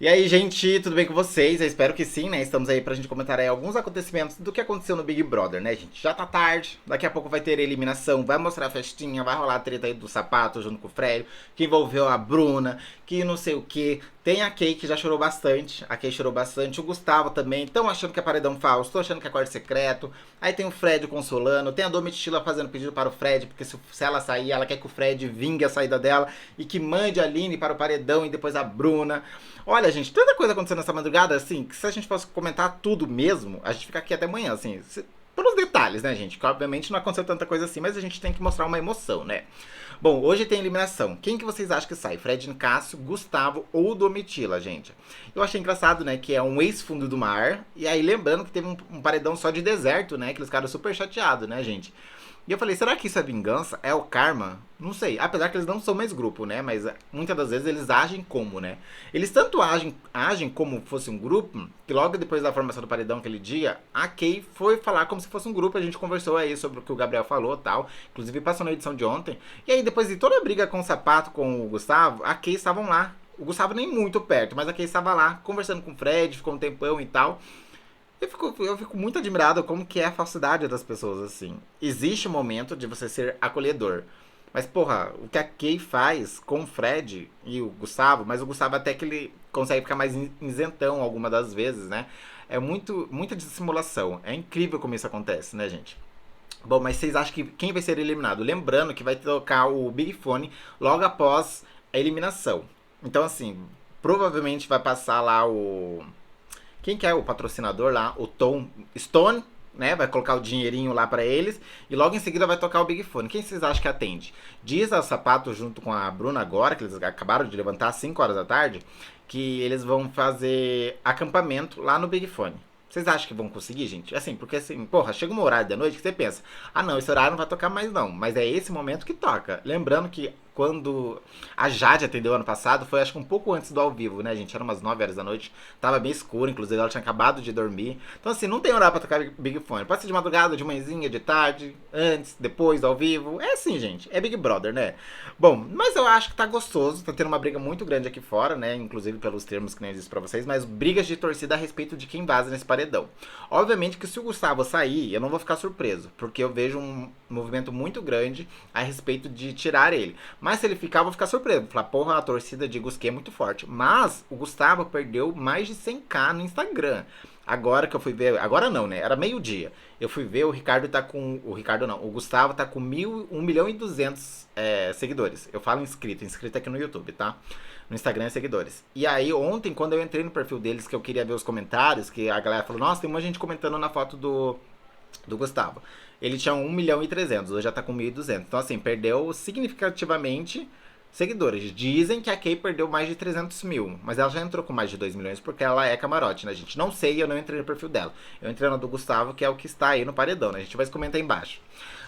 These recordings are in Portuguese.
E aí, gente, tudo bem com vocês? Eu espero que sim, né? Estamos aí pra gente comentar aí alguns acontecimentos do que aconteceu no Big Brother, né, gente? Já tá tarde, daqui a pouco vai ter eliminação, vai mostrar a festinha, vai rolar a treta aí do sapato junto com o Fred, que envolveu a Bruna, que não sei o que. Tem a Kay que já chorou bastante, a Kay chorou bastante, o Gustavo também, estão achando que é paredão falso, estão achando que é quarto secreto. Aí tem o Fred consolando, tem a Domitila fazendo pedido para o Fred, porque se ela sair, ela quer que o Fred vingue a saída dela e que mande a Aline para o paredão e depois a Bruna. Olha, gente, tanta coisa acontecendo nessa madrugada, assim, que se a gente fosse comentar tudo mesmo, a gente fica aqui até amanhã, assim, pelos detalhes, né, gente? Que obviamente não aconteceu tanta coisa assim, mas a gente tem que mostrar uma emoção, né? Bom, hoje tem eliminação. Quem que vocês acham que sai? Fred Nicásio, Gustavo ou Domitila, gente? Eu achei engraçado, né, que é um ex-fundo do mar, e aí lembrando que teve um paredão só de deserto, né, que eles ficaram super chateados, né, gente? E eu falei, será que isso é vingança? É o karma? Não sei. Apesar que eles não são mais grupo, né? Mas muitas das vezes eles agem como, né? Eles tanto agem como fosse um grupo, que logo depois da formação do paredão aquele dia, a Kay foi falar como se fosse um grupo. A gente conversou aí sobre o que o Gabriel falou e tal. Inclusive passou na edição de ontem. E aí depois de toda a briga com o Sapato, com o Gustavo, a Kay estavam lá. O Gustavo nem muito perto, mas a Kay estava lá, conversando com o Fred, ficou um tempão e tal. Eu fico muito admirado como que é a falsidade das pessoas, assim. Existe um momento de você ser acolhedor. Mas, porra, o que a Kay faz com o Fred e o Gustavo, mas o Gustavo até que ele consegue ficar mais isentão alguma das vezes, né? É muita dissimulação. É incrível como isso acontece, né, gente? Bom, mas vocês acham que quem vai ser eliminado? Lembrando que vai tocar o Big Fone logo após a eliminação. Então, assim, provavelmente vai passar lá o quem que é o patrocinador lá? O Tom Stone, né? Vai colocar o dinheirinho lá pra eles e logo em seguida vai tocar o Big Fone. Quem vocês acham que atende? Diz a Sapato junto com a Bruna agora, que eles acabaram de levantar às 5 horas da tarde, que eles vão fazer acampamento lá no Big Fone. Vocês acham que vão conseguir, gente? Assim, porque assim, porra, chega um horário da noite que você pensa, ah não, esse horário não vai tocar mais não, mas é esse momento que toca. Lembrando que quando a Jade atendeu ano passado, foi acho que um pouco antes do ao vivo, né, gente? Era umas 9 horas da noite, tava bem escuro, inclusive ela tinha acabado de dormir. Então assim, não tem horário pra tocar Big Fone. Pode ser de madrugada, de manhãzinha, de tarde, antes, depois, ao vivo. É assim, gente, é Big Brother, né? Bom, mas eu acho que tá gostoso, tá tendo uma briga muito grande aqui fora, né? Inclusive pelos termos que nem eu disse pra vocês, mas brigas de torcida a respeito de quem vaza nesse paredão. Obviamente que se o Gustavo sair, eu não vou ficar surpreso, porque eu vejo um movimento muito grande a respeito de tirar ele. Mas se ele ficar, eu vou ficar surpreso. Vou falar, porra, a torcida de Gusquet é muito forte. Mas o Gustavo perdeu mais de 100k no Instagram. Agora que eu fui ver. Agora não, né? Era meio-dia. Eu fui ver, o Ricardo tá com. O Ricardo não. O Gustavo tá com 1.200.000 seguidores. Eu falo inscrito. Inscrito aqui no YouTube, tá? No Instagram é seguidores. E aí, ontem, quando eu entrei no perfil deles, que eu queria ver os comentários, que a galera falou, nossa, tem uma gente comentando na foto do Gustavo. Ele tinha 1.300.000, hoje já tá com 1.200. Então, assim, perdeu significativamente seguidores. Dizem que a Kay perdeu mais de 300 mil, mas ela já entrou com mais de 2 milhões porque ela é camarote, né, gente? Não sei, eu não entrei no perfil dela. Eu entrei no do Gustavo, que é o que está aí no paredão, né? A gente vai comentar embaixo.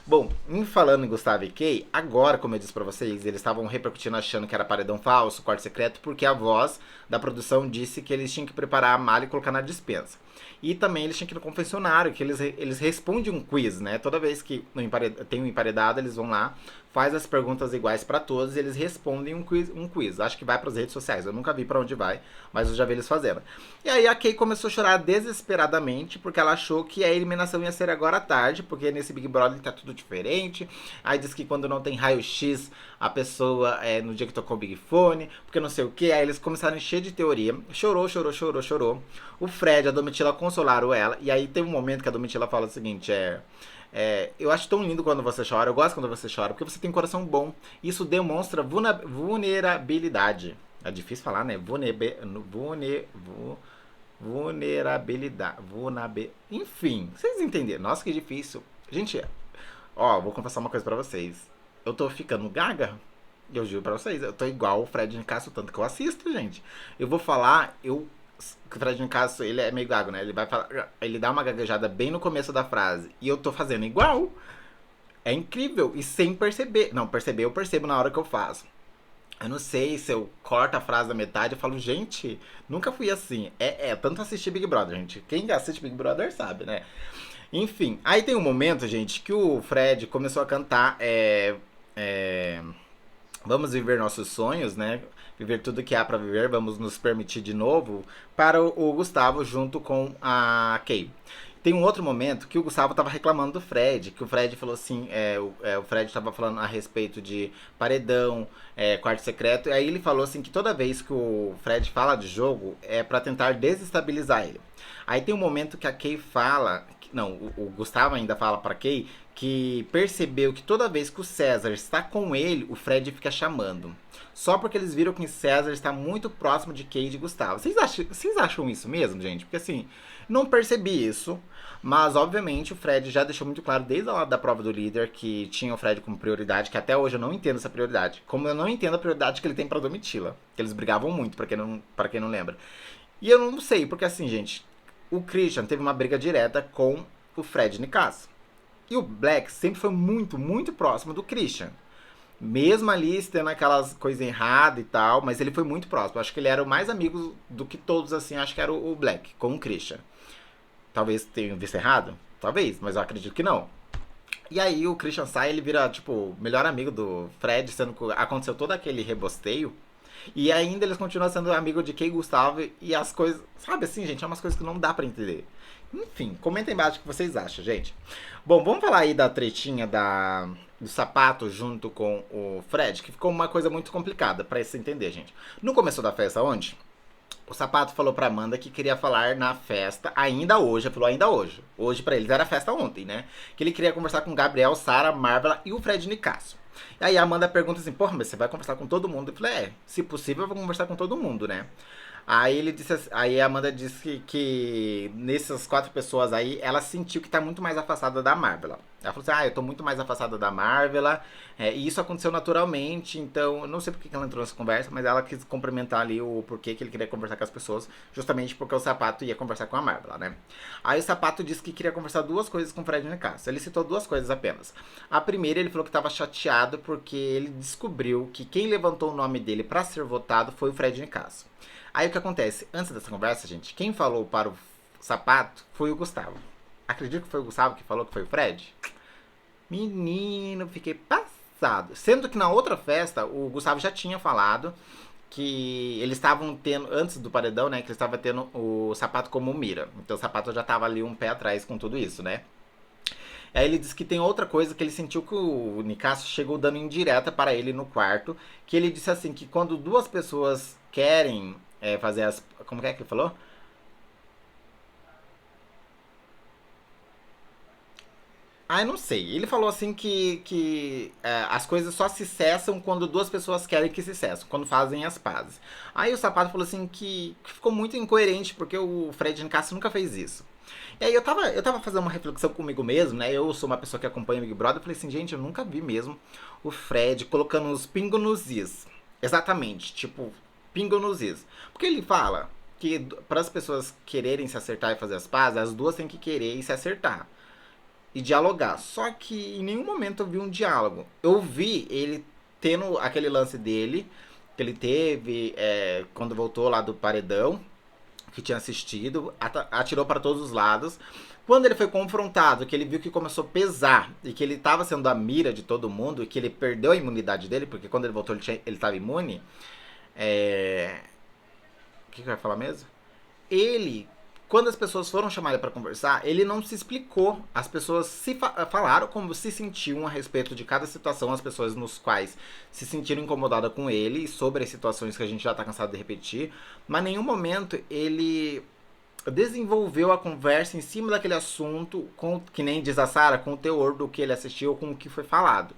Bom, em falando em Gustavo e Kay, agora, como eu disse pra vocês, eles estavam repercutindo achando que era paredão falso, quarto secreto, porque a voz da produção disse que eles tinham que preparar a mala e colocar na dispensa. E também eles tinham que ir no confessionário, que eles respondem um quiz, né? Toda vez que tem um emparedado, eles vão lá, faz as perguntas iguais pra todos e eles respondem um quiz. Acho que vai pras redes sociais, eu nunca vi pra onde vai, mas eu já vi eles fazendo. E aí a Kay começou a chorar desesperadamente, porque ela achou que a eliminação ia ser agora à tarde, porque nesse Big Brother tá tudo diferente. Aí diz que quando não tem raio-x, a pessoa, no dia que tocou o Big Fone, porque não sei o que. Aí eles começaram a encher de teoria. Chorou, chorou, chorou, chorou. O Fred, a Domitila consolaram ela. E aí tem um momento que a Domitila fala o seguinte, eu acho tão lindo quando você chora, eu gosto quando você chora, porque você tem um coração bom. Isso demonstra vulnerabilidade. É difícil falar, né? Vulnerabilidade. Enfim, vocês entenderam. Nossa, que difícil. Gente, ó, vou confessar uma coisa pra vocês. Eu tô ficando gaga. Eu juro pra vocês, eu tô igual o Fred Nicasso, tanto que eu assisto, gente. Eu vou falar, o Fred Nicasso, ele é meio gago, né? Ele vai falar, ele dá uma gaguejada bem no começo da frase. E eu tô fazendo igual. É incrível. E sem perceber. Não, perceber eu percebo na hora que eu faço. Eu não sei se eu corto a frase da metade e falo, gente, nunca fui assim. Tanto assistir Big Brother, gente. Quem assiste Big Brother sabe, né? Enfim, aí tem um momento, gente, que o Fred começou a cantar Vamos Viver Nossos Sonhos, né? viver tudo que há pra viver, vamos nos permitir de novo, para o Gustavo junto com a Kay. Tem um outro momento que o Gustavo tava reclamando do Fred, que o Fred falou assim, o Fred tava falando a respeito de paredão, quarto secreto, e aí ele falou assim que toda vez que o Fred fala de jogo é pra tentar desestabilizar ele. Aí tem um momento que a Kay fala, não, o Gustavo ainda fala pra Kay que percebeu que toda vez que o César está com ele, o Fred fica chamando. Só porque eles viram que o César está muito próximo de Kay e de Gustavo. Vocês acham isso mesmo, gente? Porque assim, não percebi isso. Mas, obviamente, o Fred já deixou muito claro desde a hora da prova do líder que tinha o Fred como prioridade, que até hoje eu não entendo essa prioridade. Como eu não entendo a prioridade que ele tem pra Domitila. Que eles brigavam muito, pra quem não lembra. E eu não sei, porque assim, gente, o Christian teve uma briga direta com o Fred Nicasso. E o Black sempre foi muito, muito próximo do Christian. Mesmo ali tendo aquelas coisas erradas e tal, mas ele foi muito próximo. Acho que ele era o mais amigo do que todos, assim, acho que era o Black, com o Christian. Talvez tenha visto errado? Talvez, mas eu acredito que não. E aí o Christian sai, ele vira, tipo, melhor amigo do Fred, sendo que aconteceu todo aquele rebosteio. E ainda eles continuam sendo amigo de Kay e Gustavo e as coisas. Sabe assim, gente? É umas coisas que não dá pra entender. Enfim, comenta aí embaixo o que vocês acham, gente. Bom, vamos falar aí da tretinha do sapato junto com o Fred, que ficou uma coisa muito complicada pra se entender, gente. No começo da festa, onde? O Sapato falou pra Amanda que queria falar na festa ainda hoje. Ele falou ainda hoje. Hoje pra eles era festa ontem, né? Que ele queria conversar com Gabriel, Sara, Marvela e o Fred Nicasso. E aí a Amanda pergunta assim, porra, mas você vai conversar com todo mundo? Eu falei, se possível eu vou conversar com todo mundo, né? Aí ele disse, aí a Amanda disse que nessas 4 pessoas aí, ela sentiu que tá muito mais afastada da Marvela. Ela falou assim, eu tô muito mais afastada da Marvela, e isso aconteceu naturalmente, então eu não sei porque que ela entrou nessa conversa, mas ela quis complementar ali o porquê que ele queria conversar com as pessoas, justamente porque o Sapato ia conversar com a Marvela, né? Aí o Sapato disse que queria conversar 2 coisas com o Fred Nicasso. Ele citou 2 coisas apenas. A primeira, ele falou que tava chateado porque ele descobriu que quem levantou o nome dele pra ser votado foi o Fred Nicasso. Aí o que acontece? Antes dessa conversa, gente, quem falou para o Sapato foi o Gustavo. Acredito que foi o Gustavo que falou que foi o Fred? Menino, fiquei passado. Sendo que na outra festa, o Gustavo já tinha falado que eles estavam tendo, antes do paredão, né, que eles estavam tendo o Sapato como mira. Então o Sapato já tava ali um pé atrás com tudo isso, né? Aí ele disse que tem outra coisa que ele sentiu que o Nicasso chegou dando indireta para ele no quarto, que ele disse assim, que quando 2 pessoas querem fazer as... Como é que ele falou? Eu não sei. Ele falou assim que as coisas só se cessam quando 2 pessoas querem que se cessem, quando fazem as pazes. Aí o Sapato falou assim que ficou muito incoerente, porque o Fred Nicasso nunca fez isso. E aí eu tava fazendo uma reflexão comigo mesmo, né? Eu sou uma pessoa que acompanha o Big Brother, eu falei assim, gente, eu nunca vi mesmo o Fred colocando os pingos nos is. Exatamente, tipo, pingo nos is. Porque ele fala que para as pessoas quererem se acertar e fazer as pazes, as duas têm que querer e se acertar e dialogar. Só que em nenhum momento eu vi um diálogo. Eu vi ele tendo aquele lance dele, que ele teve quando voltou lá do paredão, que tinha assistido, atirou para todos os lados. Quando ele foi confrontado, que ele viu que começou a pesar e que ele estava sendo a mira de todo mundo e que ele perdeu a imunidade dele, porque quando ele voltou ele estava imune. O que eu ia falar mesmo? Ele, quando as pessoas foram chamar ele para conversar, ele não se explicou. As pessoas falaram como se sentiam a respeito de cada situação, as pessoas nos quais se sentiram incomodadas com ele e sobre as situações que a gente já tá cansado de repetir, mas em nenhum momento ele desenvolveu a conversa em cima daquele assunto, que nem diz a Sara, com o teor do que ele assistiu ou com o que foi falado.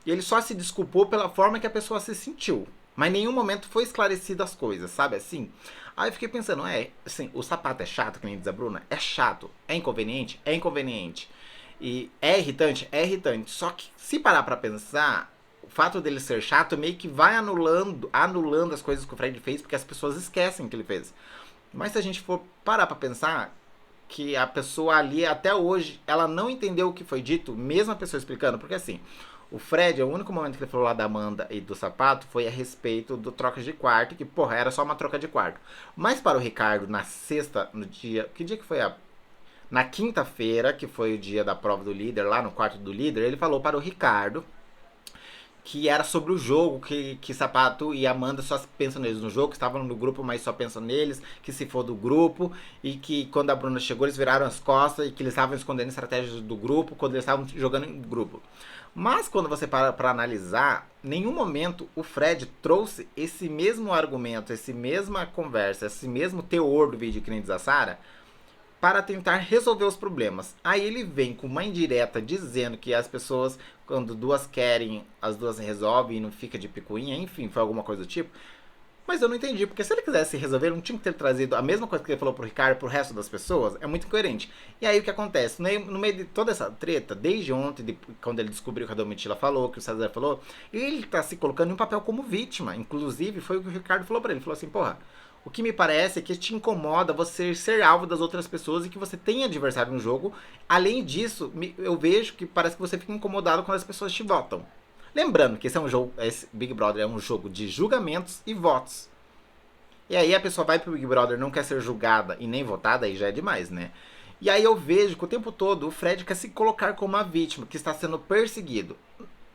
E ele só se desculpou pela forma que a pessoa se sentiu. Mas em nenhum momento foi esclarecido as coisas, sabe assim? Aí eu fiquei pensando, assim, o Sapato é chato, que nem diz a Bruna? É chato. É inconveniente? É inconveniente. E é irritante? É irritante. Só que se parar pra pensar, o fato dele ser chato meio que vai anulando as coisas que o Fred fez, porque as pessoas esquecem que ele fez. Mas se a gente for parar pra pensar, que a pessoa ali, até hoje, ela não entendeu o que foi dito, mesmo a pessoa explicando, porque assim, o Fred, o único momento que ele falou lá da Amanda e do Sapato foi a respeito do troca de quarto, que, porra, era só uma troca de quarto. Mas para o Ricardo, na sexta, no dia... Que dia que foi na quinta-feira, que foi o dia da prova do líder, lá no quarto do líder, ele falou para o Ricardo que era sobre o jogo, que Sapato e Amanda só pensam neles no jogo, que estavam no grupo, mas só pensam neles, que se for do grupo, e que quando a Bruna chegou, eles viraram as costas, e que eles estavam escondendo estratégias do grupo, quando eles estavam jogando em grupo. Mas quando você para pra analisar, em nenhum momento o Fred trouxe esse mesmo argumento, essa mesma conversa, esse mesmo teor do vídeo que nem diz a Sarah, para tentar resolver os problemas. Aí ele vem com uma indireta dizendo que as pessoas, quando duas querem, as duas resolvem e não fica de picuinha, enfim, foi alguma coisa do tipo. Mas eu não entendi, porque se ele quisesse resolver, ele não tinha que ter trazido a mesma coisa que ele falou pro Ricardo pro resto das pessoas. É muito incoerente. E aí o que acontece? No meio de toda essa treta, desde ontem, quando ele descobriu que a Domitila falou, que o César falou, ele tá se colocando em um papel como vítima. Inclusive, foi o que o Ricardo falou pra ele. Ele falou assim, porra, o que me parece é que te incomoda você ser alvo das outras pessoas e que você tem adversário no jogo. Além disso, eu vejo que parece que você fica incomodado quando as pessoas te votam. Lembrando que esse é um jogo, esse Big Brother é um jogo de julgamentos e votos. E aí a pessoa vai pro Big Brother, não quer ser julgada e nem votada, aí já é demais, né? E aí eu vejo que o tempo todo o Fred quer se colocar como a vítima, que está sendo perseguido.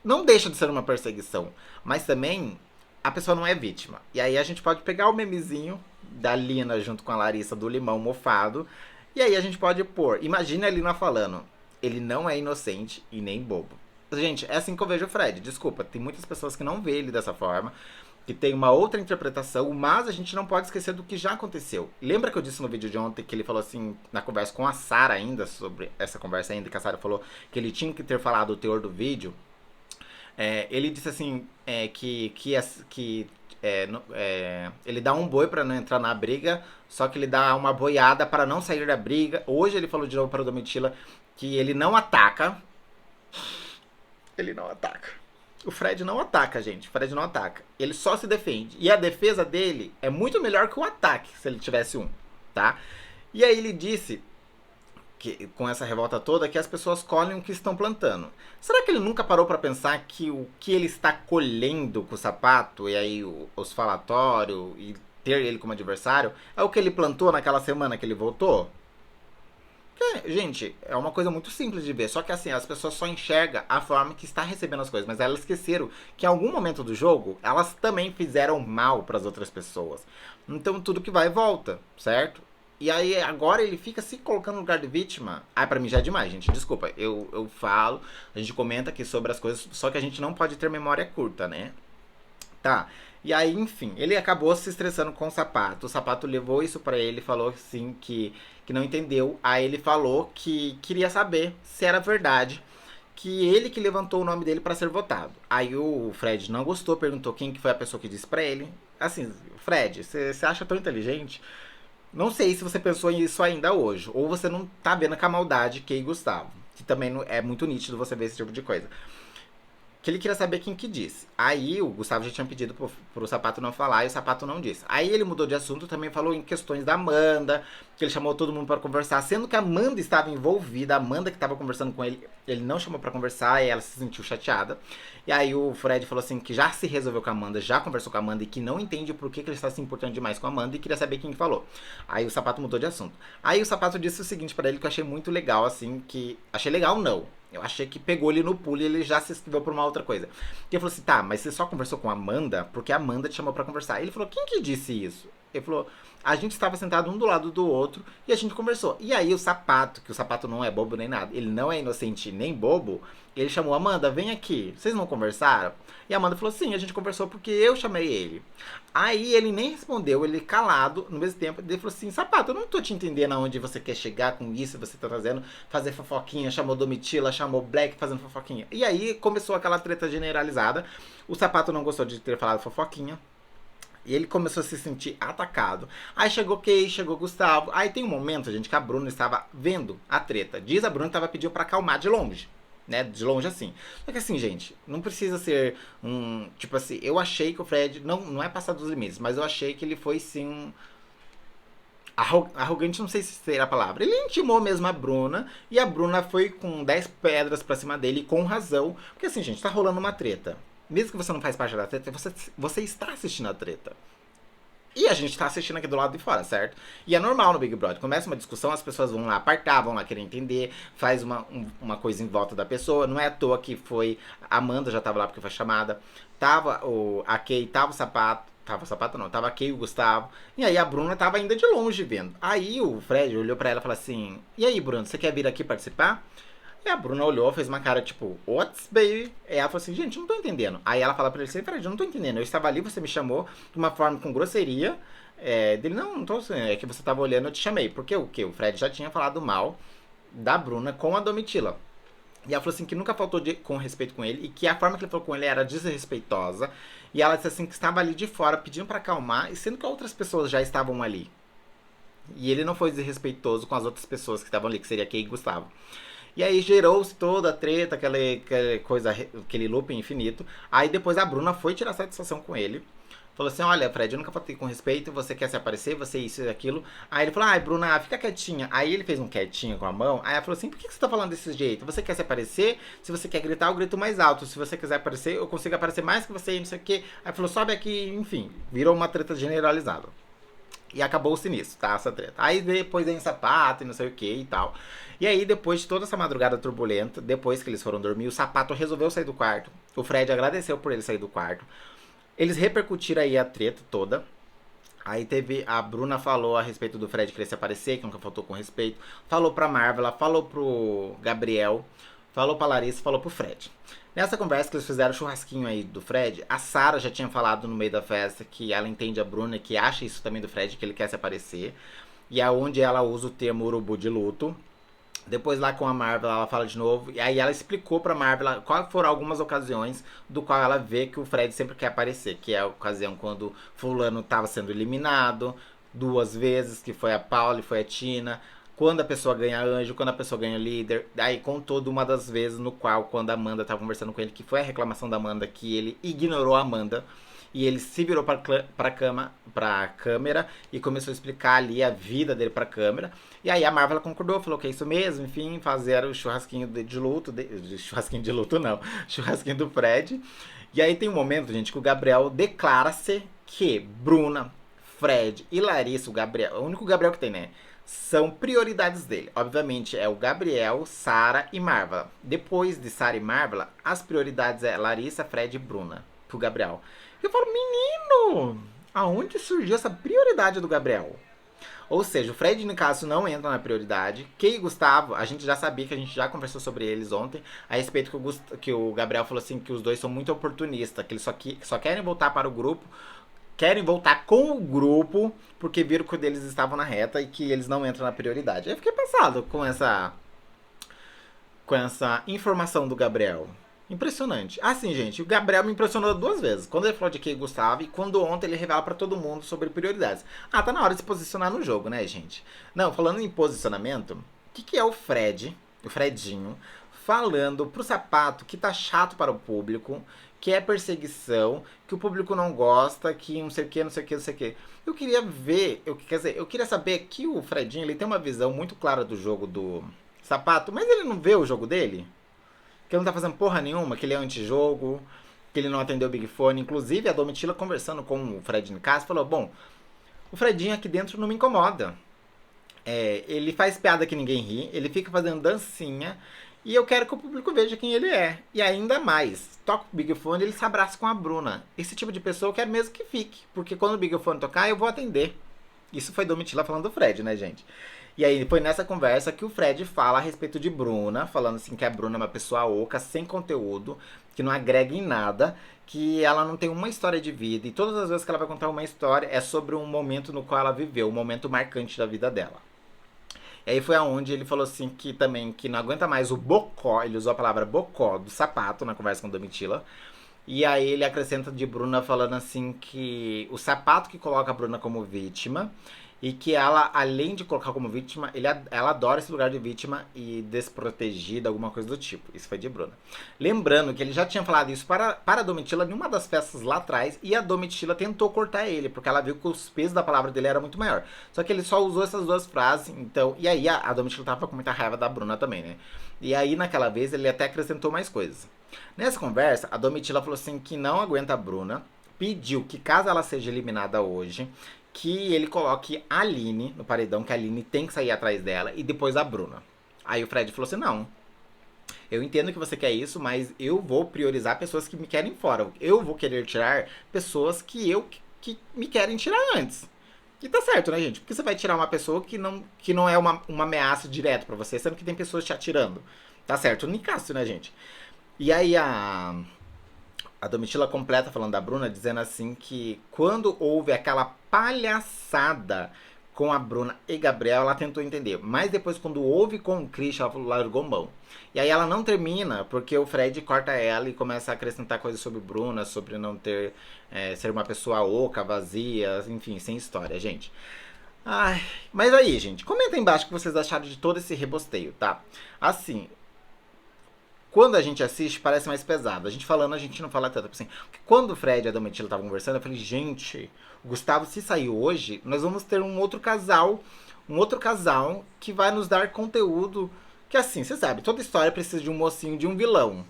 Não deixa de ser uma perseguição, mas também a pessoa não é vítima. E aí a gente pode pegar o memezinho da Lina junto com a Larissa do limão mofado, e aí a gente pode pôr, imagina a Lina falando, ele não é inocente e nem bobo. Gente, é assim que eu vejo o Fred. Desculpa, tem muitas pessoas que não veem ele dessa forma, que tem uma outra interpretação, mas a gente não pode esquecer do que já aconteceu. Lembra que eu disse no vídeo de ontem que ele falou assim, na conversa com a Sarah ainda, sobre essa conversa ainda, que a Sarah falou que ele tinha que ter falado o teor do vídeo? Ele disse assim, ele dá um boi pra não entrar na briga, só que ele dá uma boiada para não sair da briga. Hoje ele falou de novo para o Domitila que ele não ataca. Ele não ataca. O Fred não ataca, gente. O Fred não ataca. Ele só se defende. E a defesa dele é muito melhor que o ataque, se ele tivesse um, tá? E aí ele disse, que, com essa revolta toda, que as pessoas colhem o que estão plantando. Será que ele nunca parou pra pensar que o que ele está colhendo com o Sapato, e aí os falatórios, e ter ele como adversário, é o que ele plantou naquela semana que ele voltou? Gente, é uma coisa muito simples de ver. Só que assim, as pessoas só enxergam a forma que está recebendo as coisas. Mas elas esqueceram que em algum momento do jogo, elas também fizeram mal para as outras pessoas. Então tudo que vai volta, certo? E aí agora ele fica se colocando no lugar de vítima. Ah, pra mim já é demais, gente. Desculpa, eu falo, a gente comenta aqui sobre as coisas, só que a gente não pode ter memória curta, né? Tá. E aí, enfim, ele acabou se estressando com o Sapato. O Sapato levou isso pra ele, falou assim que não entendeu. Aí ele falou que queria saber se era verdade que ele que levantou o nome dele pra ser votado. Aí o Fred não gostou, perguntou quem que foi a pessoa que disse pra ele. Assim, Fred, você acha tão inteligente? Não sei se você pensou nisso ainda hoje. Ou você não tá vendo com a maldade que é Gustavo. Que também é muito nítido você ver esse tipo de coisa. Que ele queria saber quem que disse. Aí o Gustavo já tinha pedido pro Sapato não falar e o Sapato não disse. Aí ele mudou de assunto, também falou em questões da Amanda, que ele chamou todo mundo para conversar, sendo que a Amanda estava envolvida, a Amanda que estava conversando com ele, ele não chamou para conversar e ela se sentiu chateada. E aí o Fred falou assim que já se resolveu com a Amanda, já conversou com a Amanda e que não entende por que ele está se importando demais com a Amanda e queria saber quem falou. Aí o Sapato mudou de assunto. Aí o Sapato disse o seguinte para ele que eu achei muito legal, assim, que... Achei legal, não. Eu achei que pegou ele no pulo e ele já se esquivou por uma outra coisa. E ele falou assim, tá, mas você só conversou com a Amanda porque a Amanda te chamou pra conversar. Ele falou, quem que disse isso? Ele falou, a gente estava sentado um do lado do outro e a gente conversou. E aí o Sapato, que o Sapato não é bobo nem nada, ele não é inocente nem bobo, ele chamou a Amanda, vem aqui, vocês não conversaram? E a Amanda falou, sim, a gente conversou porque eu chamei ele. Aí ele nem respondeu, ele calado, no mesmo tempo, ele falou assim, Sapato, eu não tô te entendendo aonde você quer chegar com isso, você tá trazendo, fazer fofoquinha, chamou Domitila, chamou Black fazendo fofoquinha. E aí começou aquela treta generalizada, o Sapato não gostou de ter falado fofoquinha, e ele começou a se sentir atacado. Aí chegou Kay, chegou Gustavo. Aí tem um momento, gente, que a Bruna estava vendo a treta. Diz a Bruna que estava pedindo pra acalmar de longe. Né? De longe assim. Só que assim, gente, não precisa ser um... Tipo assim, eu achei que o Fred... Não é passar dos limites, mas eu achei que ele foi sim um... Arrogante, não sei se seria a palavra. Ele intimou mesmo a Bruna. E a Bruna foi com 10 pedras pra cima dele, com razão. Porque assim, gente, tá rolando uma treta. Mesmo que você não faz parte da treta, você está assistindo a treta. E a gente tá assistindo aqui do lado de fora, certo? E é normal no Big Brother. Começa uma discussão, as pessoas vão lá apartar, vão lá querer entender, faz uma coisa em volta da pessoa. Não é à toa que foi. A Amanda já tava lá porque foi chamada. Tava a Kay, tava o Sapato. Tava o Sapato não, tava a Kay e o Gustavo. E aí a Bruna tava ainda de longe vendo. Aí o Fred olhou pra ela e falou assim: E aí, Bruna, você quer vir aqui participar? E a Bruna olhou, fez uma cara tipo, what's baby? E ela falou assim, gente, não tô entendendo. Aí ela fala pra ele assim, Fred, eu não tô entendendo. Eu estava ali, você me chamou de uma forma com grosseria. Dele, não tô assim, é que você tava olhando, eu te chamei. Porque o quê? O Fred já tinha falado mal da Bruna com a Domitila. E ela falou assim que nunca faltou com respeito com ele e que a forma que ele falou com ele era desrespeitosa. E ela disse assim que estava ali de fora pedindo pra acalmar, e sendo que outras pessoas já estavam ali. E ele não foi desrespeitoso com as outras pessoas que estavam ali, que seria Kay e Gustavo. E aí gerou-se toda a treta, aquela coisa, aquele loop infinito. Aí depois a Bruna foi tirar satisfação com ele. Falou assim, olha, Fred, eu nunca falei com respeito, você quer se aparecer, você isso e aquilo. Aí ele falou, ai, Bruna, fica quietinha. Aí ele fez um quietinho com a mão. Aí ela falou assim, por que você tá falando desse jeito? Você quer se aparecer? Se você quer gritar, eu grito mais alto. Se você quiser aparecer, eu consigo aparecer mais que você e não sei o quê. Aí falou, sobe aqui, enfim. Virou uma treta generalizada. E acabou-se nisso, tá? Essa treta. Aí depois vem Sapato e não sei o que e tal. E aí, depois de toda essa madrugada turbulenta, depois que eles foram dormir, o Sapato resolveu sair do quarto. O Fred agradeceu por ele sair do quarto. Eles repercutiram aí a treta toda. Aí teve. A Bruna falou a respeito do Fred querer se aparecer, que nunca faltou com respeito. Falou pra Marvel, falou pro Gabriel, falou pra Larissa, falou pro Fred. Nessa conversa que eles fizeram o churrasquinho aí do Fred, a Sarah já tinha falado no meio da festa que ela entende a Bruna, que acha isso também do Fred, que ele quer se aparecer. E é onde ela usa o termo urubu de luto. Depois lá com a Marvel ela fala de novo. E aí ela explicou pra Marvel quais foram algumas ocasiões do qual ela vê que o Fred sempre quer aparecer. Que é a ocasião quando fulano tava sendo eliminado 2 vezes, que foi a Paula e foi a Tina. Quando a pessoa ganha anjo, quando a pessoa ganha líder. Aí contou de uma das vezes no qual, quando a Amanda tava conversando com ele, que foi a reclamação da Amanda, que ele ignorou a Amanda. E ele se virou pra câmera e começou a explicar ali a vida dele pra câmera. E aí a Marvel concordou, falou que é isso mesmo, enfim, fazer o churrasquinho de luto. Churrasquinho de luto não, churrasquinho do Fred. E aí tem um momento, gente, que o Gabriel declara-se que Bruna, Fred e Larissa, o Gabriel, o único Gabriel que tem, né? São prioridades dele. Obviamente é o Gabriel, Sarah e Marvel. Depois de Sarah e Marvel, as prioridades é Larissa, Fred e Bruna pro Gabriel. Eu falo, menino, aonde surgiu essa prioridade do Gabriel? Ou seja, o Fred e o Nicásio não entram na prioridade. Kay e Gustavo, a gente já sabia, que a gente já conversou sobre eles ontem, a respeito que o Gabriel falou assim, que os dois são muito oportunistas, que eles só querem voltar para o grupo, querem voltar com o grupo, porque viram que eles estavam na reta e que eles não entram na prioridade. Eu fiquei passado com essa informação do Gabriel. Impressionante. Assim, gente, o Gabriel me impressionou 2 vezes. Quando ele falou de Kay e Gustavo e quando ontem ele revela pra todo mundo sobre prioridades. Ah, tá na hora de se posicionar no jogo, né, gente? Não, falando em posicionamento, o que é o Fredinho, falando pro Sapato que tá chato para o público, que é perseguição, que o público não gosta, que não sei o que, não sei o que, não sei o que. Eu queria ver, eu queria saber que o Fredinho, ele tem uma visão muito clara do jogo do Sapato, mas ele não vê o jogo dele? Que ele não tá fazendo porra nenhuma, que ele é antijogo, que ele não atendeu o Big Fone. Inclusive, a Domitila conversando com o Fred Nicásio falou, bom, o Fredinho aqui dentro não me incomoda. Ele faz piada que ninguém ri, ele fica fazendo dancinha, e eu quero que o público veja quem ele é. E ainda mais, toca o Big Fone, ele se abraça com a Bruna. Esse tipo de pessoa eu quero mesmo que fique, porque quando o Big Fone tocar, eu vou atender. Isso foi Domitila falando do Fred, né, gente? E aí foi nessa conversa que o Fred fala a respeito de Bruna, falando assim que a Bruna é uma pessoa oca, sem conteúdo, que não agrega em nada, que ela não tem uma história de vida, e todas as vezes que ela vai contar uma história é sobre um momento no qual ela viveu, um momento marcante da vida dela. E aí foi aonde ele falou assim que também que não aguenta mais o bocó, ele usou a palavra bocó do Sapato na conversa com Domitila. E aí ele acrescenta de Bruna falando assim que o Sapato que coloca a Bruna como vítima e que ela, além de colocar como vítima, ela adora esse lugar de vítima e desprotegida, alguma coisa do tipo. Isso foi de Bruna. Lembrando que ele já tinha falado isso para a Domitila em uma das festas lá atrás e a Domitila tentou cortar ele, porque ela viu que os pesos da palavra dele era muito maior. Só que ele só usou essas 2 frases, então... E aí a Domitila tava com muita raiva da Bruna também, né? E aí naquela vez ele até acrescentou mais coisas. Nessa conversa, a Domitila falou assim que não aguenta a Bruna, pediu que caso ela seja eliminada hoje, que ele coloque a Aline no paredão, que a Aline tem que sair atrás dela, e depois a Bruna. Aí o Fred falou assim, não, eu entendo que você quer isso, mas eu vou priorizar pessoas que me querem fora. Eu vou querer tirar pessoas que me querem tirar antes. E tá certo, né, gente? Porque você vai tirar uma pessoa que não é uma ameaça direta pra você, sendo que tem pessoas te atirando. Tá certo, o Nicásio, né, gente? E aí a Domitila completa falando da Bruna, dizendo assim que quando houve aquela palhaçada com a Bruna e Gabriel, ela tentou entender. Mas depois, quando houve com o Christian, ela largou mão. E aí ela não termina, porque o Fred corta ela e começa a acrescentar coisas sobre Bruna, sobre não ter ser uma pessoa oca, vazia, enfim, sem história, gente. Ai, mas aí, gente, comenta aí embaixo o que vocês acharam de todo esse rebosteio, tá? Assim, quando a gente assiste, parece mais pesado. A gente falando, a gente não fala tanto. Assim, quando o Fred e a Domitila estavam conversando, eu falei, gente, o Gustavo, se sair hoje, nós vamos ter um outro casal que vai nos dar conteúdo. Que assim, você sabe, toda história precisa de um mocinho, de um vilão.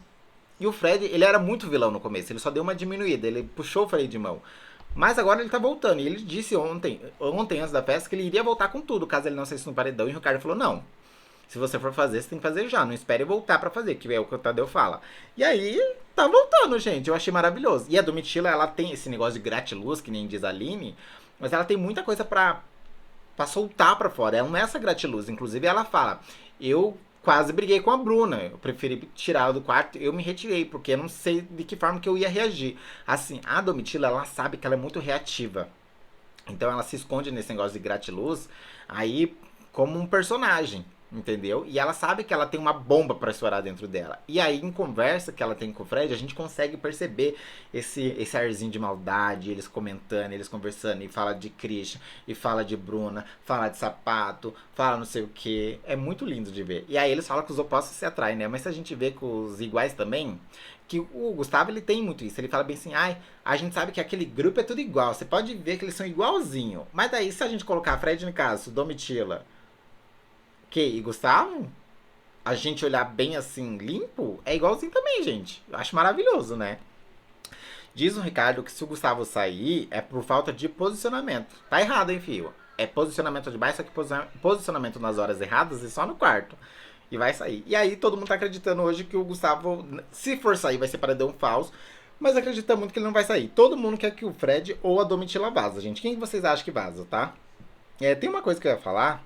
E o Fred, ele era muito vilão no começo, ele só deu uma diminuída, ele puxou o freio de mão. Mas agora ele tá voltando. E ele disse ontem antes da festa, que ele iria voltar com tudo, caso ele não saísse no paredão. E o Ricardo falou, não. Se você for fazer, você tem que fazer já. Não espere voltar pra fazer, que é o que o Tadeu fala. E aí, tá voltando, gente. Eu achei maravilhoso. E a Domitila, ela tem esse negócio de gratiluz, que nem diz a Aline. Mas ela tem muita coisa pra soltar pra fora. Ela não é essa gratiluz. Inclusive, ela fala, eu quase briguei com a Bruna. Eu preferi tirar ela do quarto. Eu me retirei, porque eu não sei de que forma que eu ia reagir. Assim, a Domitila, ela sabe que ela é muito reativa. Então ela se esconde nesse negócio de gratiluz aí como um personagem, entendeu? E ela sabe que ela tem uma bomba pra estourar dentro dela. E aí, em conversa que ela tem com o Fred, a gente consegue perceber esse arzinho de maldade, eles comentando, eles conversando, e fala de Christian, e fala de Bruna, fala de sapato, fala não sei o que. É muito lindo de ver. E aí eles falam que os opostos se atraem, né? Mas se a gente vê com os iguais também, que o Gustavo, ele tem muito isso. Ele fala bem assim, ai, a gente sabe que aquele grupo é tudo igual. Você pode ver que eles são igualzinho. Mas daí, se a gente colocar Fred no caso, Domitila, e Gustavo, a gente olhar bem assim, limpo, é igualzinho também, gente. Eu acho maravilhoso, né? Diz o Ricardo que se o Gustavo sair, é por falta de posicionamento. Tá errado, hein, filho? É posicionamento demais, só que posicionamento nas horas erradas e só no quarto. E vai sair. E aí todo mundo tá acreditando hoje que o Gustavo, se for sair, vai ser paredão falso. Mas acredita muito que ele não vai sair. Todo mundo quer que o Fred ou a Domitila vaza, gente. Quem vocês acham que vaza, tá? Tem uma coisa que eu ia falar.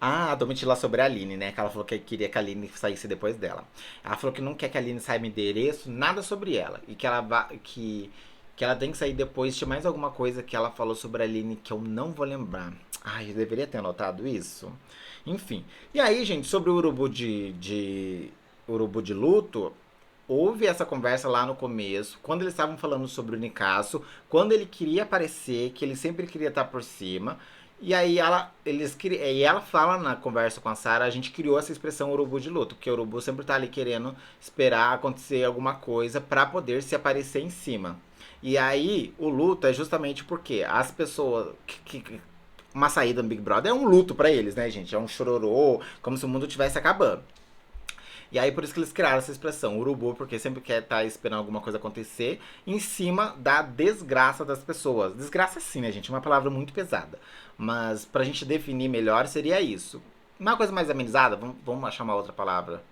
Ah, a Domitila sobre a Aline, né? Que ela falou que queria que a Aline saísse depois dela. Ela falou que não quer que a Aline saiba endereço, nada sobre ela. E que que ela tem que sair depois. Tinha mais alguma coisa que ela falou sobre a Aline que eu não vou lembrar. Ai, eu deveria ter anotado isso. Enfim. E aí, gente, sobre o urubu de luto, houve essa conversa lá no começo, quando eles estavam falando sobre o Nicasso, quando ele queria aparecer, que ele sempre queria estar por cima. E aí ela fala na conversa com a Sarah, a gente criou essa expressão urubu de luto, porque o urubu sempre tá ali querendo esperar acontecer alguma coisa pra poder se aparecer em cima. E aí o luto é justamente porque as pessoas uma saída no Big Brother é um luto pra eles, né, gente? É um chororô, como se o mundo estivesse acabando. E aí por isso que eles criaram essa expressão, urubu, porque sempre quer estar esperando alguma coisa acontecer em cima da desgraça das pessoas. Desgraça sim, né, gente? É uma palavra muito pesada. Mas pra gente definir melhor seria isso. Uma coisa mais amenizada, vamos achar uma outra palavra.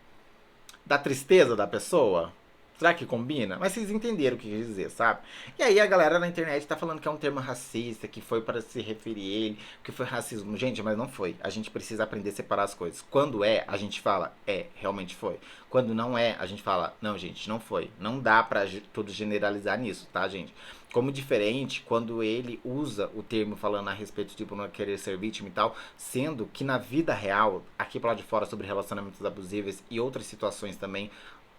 Da tristeza da pessoa. Será que combina? Mas vocês entenderam o que eu quis dizer, sabe? E aí a galera na internet tá falando que é um termo racista, que foi para se referir a ele, que foi racismo. Gente, mas não foi. A gente precisa aprender a separar as coisas. Quando é, a gente fala, realmente foi. Quando não é, a gente fala, não, gente, não foi. Não dá pra tudo generalizar nisso, tá, gente? Como diferente quando ele usa o termo falando a respeito de não querer ser vítima e tal, sendo que na vida real, aqui pro lado de fora sobre relacionamentos abusivos e outras situações também,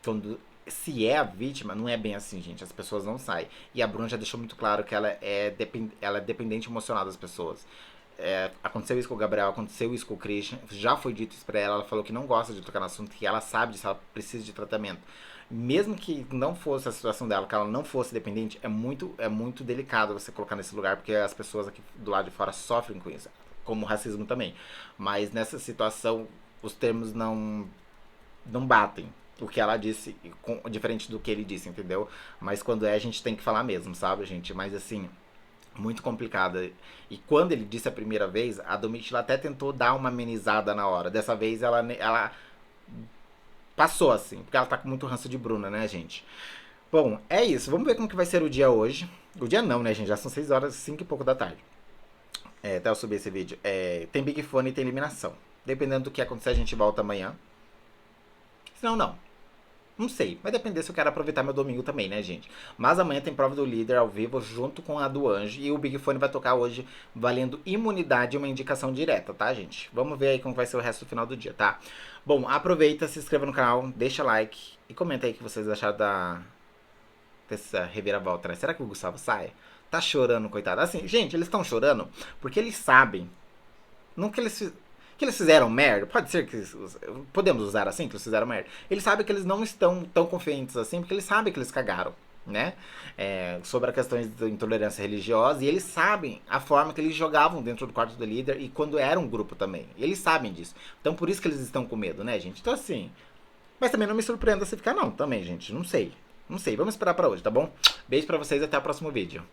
quando se é a vítima, não é bem assim, gente. As pessoas não saem. E a Bruna já deixou muito claro que ela é dependente emocional das pessoas. Aconteceu isso com o Gabriel, aconteceu isso com o Christian. Já foi dito isso pra ela. Ela falou que não gosta de tocar no assunto, que ela sabe disso, ela precisa de tratamento. Mesmo que não fosse a situação dela, que ela não fosse dependente, é muito delicado você colocar nesse lugar, porque as pessoas aqui do lado de fora sofrem com isso. Como o racismo também. Mas nessa situação, os termos não batem o que ela disse, diferente do que ele disse, entendeu? Mas quando a gente tem que falar mesmo, sabe, gente? Mas assim, Muito complicada. E quando ele disse a primeira vez, a Domitila até tentou dar uma amenizada na hora. Dessa vez ela passou assim, porque ela tá com muito ranço de Bruna, né, gente? Bom, é isso. Vamos ver como que vai ser o dia hoje. O dia não, né, gente? Já são 6 horas, 5 e pouco da tarde. Até eu subir esse vídeo. Tem Big Fone e tem eliminação. Dependendo do que acontecer, a gente volta amanhã. Senão, não. Não sei. Vai depender se eu quero aproveitar meu domingo também, né, gente? Mas amanhã tem prova do líder ao vivo junto com a do Anjo. E o Big Fone vai tocar hoje valendo imunidade e uma indicação direta, tá, gente? Vamos ver aí como vai ser o resto do final do dia, tá? Bom, aproveita, se inscreva no canal, deixa like e comenta aí o que vocês acharam dessa reviravolta, né? Será que o Gustavo sai? Tá chorando, coitado. Assim, gente, eles estão chorando porque eles sabem. Não que eles fizeram merda. Pode ser que. Podemos usar assim, que eles fizeram merda. Eles sabem que eles não estão tão confiantes assim, porque eles sabem que eles cagaram, né? Sobre a questão de intolerância religiosa. E eles sabem a forma que eles jogavam dentro do quarto do líder e quando era um grupo também. Eles sabem disso. Então por isso que eles estão com medo, né, gente? Então assim. Mas também não me surpreenda se ficar, não, também, gente. Não sei. Não sei. Vamos esperar pra hoje, tá bom? Beijo pra vocês e até o próximo vídeo.